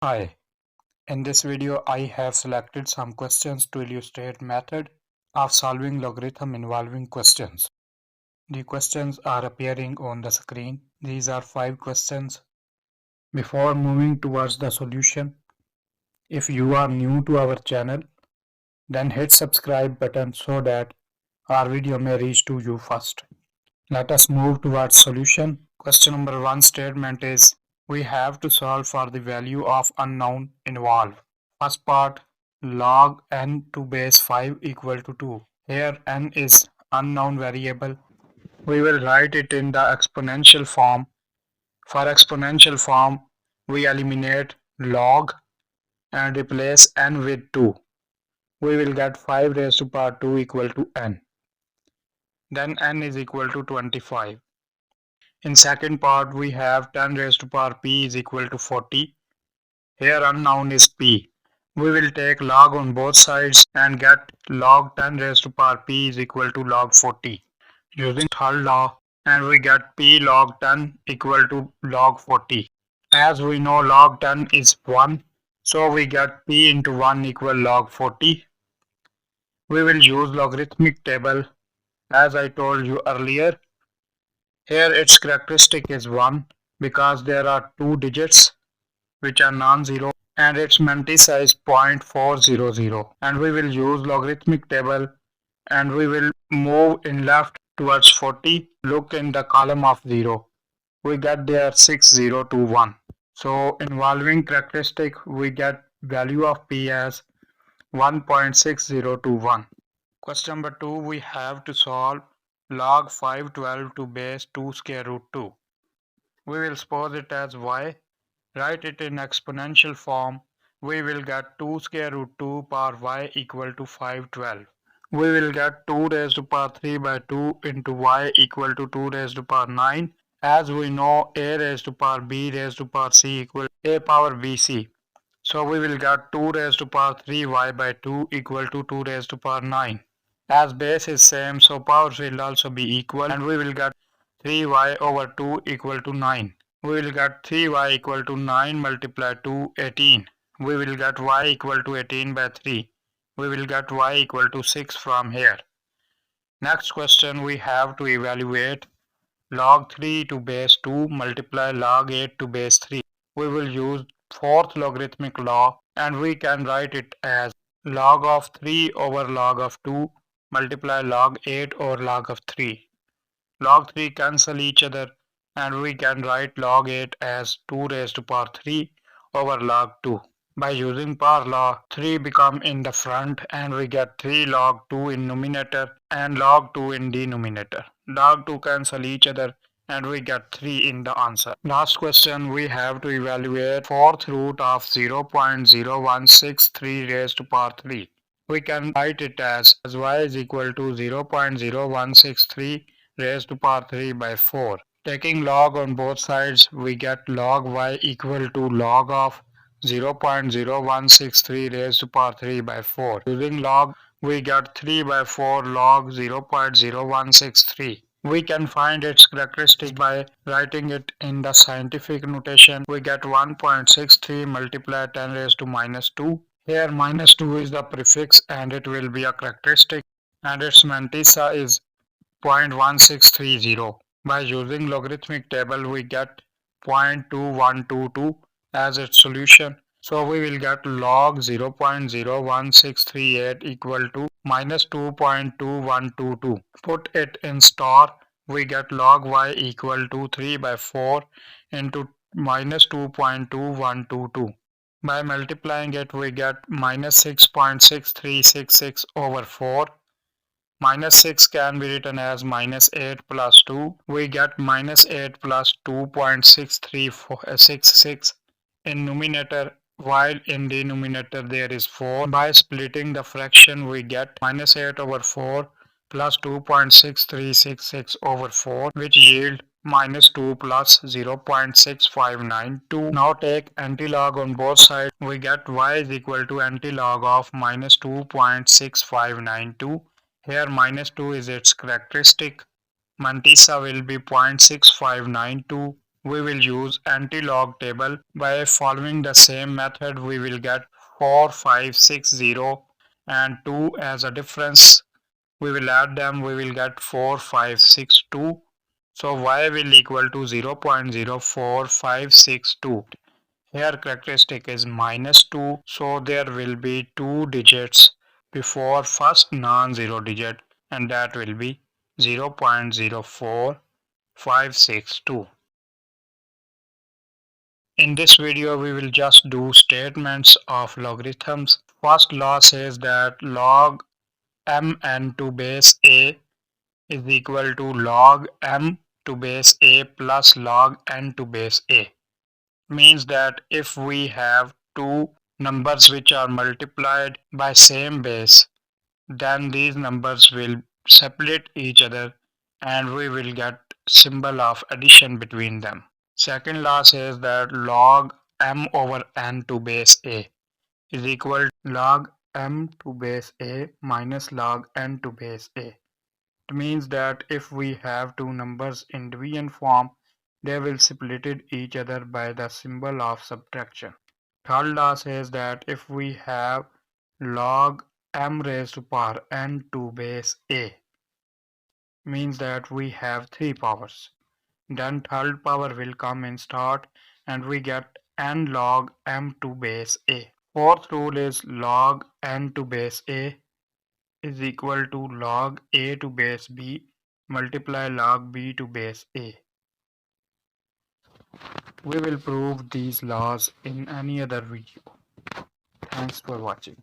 Hi, in this video I have selected some questions to illustrate method of solving logarithm involving questions. The questions are appearing on the screen. These are 5 questions. Before moving towards the solution, if you are new to our channel, then hit subscribe button so that our video may reach to you first. Let us move towards solution. Question number 1 statement is we have to solve for the value of unknown involved. First part, log n to base 5 equal to 2. Here n is unknown variable. We will write it in the exponential form. For exponential form, we eliminate log and replace n with 2. We will get 5 raised to power 2 equal to n. Then n is equal to 25. In second part, we have 10 raised to power p is equal to 40. Here unknown is p. We will take log on both sides and get log 10 raised to power p is equal to log 40. Using third law, and we get p log 10 equal to log 40. As we know log 10 is 1, so we get p into 1 equal log 40. We will use logarithmic table as I told you earlier. Here its characteristic is 1 because there are 2 digits which are non-zero and its mantissa is 0.400, and we will use logarithmic table and we will move in left towards 40. Look in the column of 0. We get there 6021. So involving characteristic we get value of p as 1.6021. Question number 2, we have to solve log 512 to base 2 square root 2. We will suppose it as y. Write it in exponential form. We will get 2 square root 2 power y equal to 512. We will get 2 raised to power 3 by 2 into y equal to 2 raised to power 9. As we know, a raised to power b raised to power c equal a power bc. So we will get 2 raised to power 3y by 2 equal to 2 raised to power 9. As base is same, so powers will also be equal, and we will get 3y over 2 equal to 9. We will get 3y equal to 9 multiplied to 18. We will get y equal to 18 by 3. We will get y equal to 6 from here. Next question, we have to evaluate log 3 to base 2 multiply log 8 to base 3. We will use fourth logarithmic law and we can write it as log of 3 over log of 2 multiply log 8 over log of 3. Log 3 cancel each other and we can write log 8 as 2 raised to power 3 over log 2. By using power law, 3 become in the front and we get 3 log 2 in numerator and log 2 in denominator. Log 2 cancel each other and we get 3 in the answer. Last question, we have to evaluate fourth root of 0.0163 raised to power 3. We can write it as y is equal to 0.0163 raised to power 3 by 4. Taking log on both sides, we get log y equal to log of 0.0163 raised to power 3 by 4. Using log, we get 3 by 4 log 0.0163. We can find its characteristic by writing it in the scientific notation. We get 1.63 multiplied 10 raised to minus 2. Here minus 2 is the prefix and it will be a characteristic, and its mantissa is 0.1630. By using logarithmic table we get 0.2122 as its solution. So we will get log 0.01638 equal to minus 2.2122. Put it in star, we get log y equal to 3 by 4 into minus 2.2122. By multiplying it we get minus 6.6366 over 4. Minus 6 can be written as minus 8 plus 2. We get minus 8 plus 2.6366 in numerator, while in denominator there is 4. By splitting the fraction we get minus 8 over 4 plus 2.6366 over 4, which yield minus 2 plus 0.6592. Now take antilog on both sides. We get y is equal to antilog of minus 2.6592. Here minus 2 is its characteristic. Mantissa will be 0.6592 we will use anti-log table. By following the same method, we will get 4560 and 2 as a difference. We will add them, we will get 4562. So y will equal to 0.04562. Here characteristic is -2, so there will be two digits before first non-zero digit, and that will be 0.04562. In this video we will just do statements of logarithms. First law says that log mn to base a is equal to log m to base a plus log n to base a. Means that if we have two numbers which are multiplied by same base, then these numbers will separate each other and we will get symbol of addition between them. Second law says that log m over n to base a is equal to log m to base a minus log n to base a. It means that if we have two numbers in division form, they will split each other by the symbol of subtraction. Third law says that if we have log m raised to power n to base a, means that we have three powers. Then third power will come in start and we get n log m to base a. Fourth rule is log n to base a is equal to log a to base b multiply log b to base a. We will prove these laws in any other video. Thanks for watching.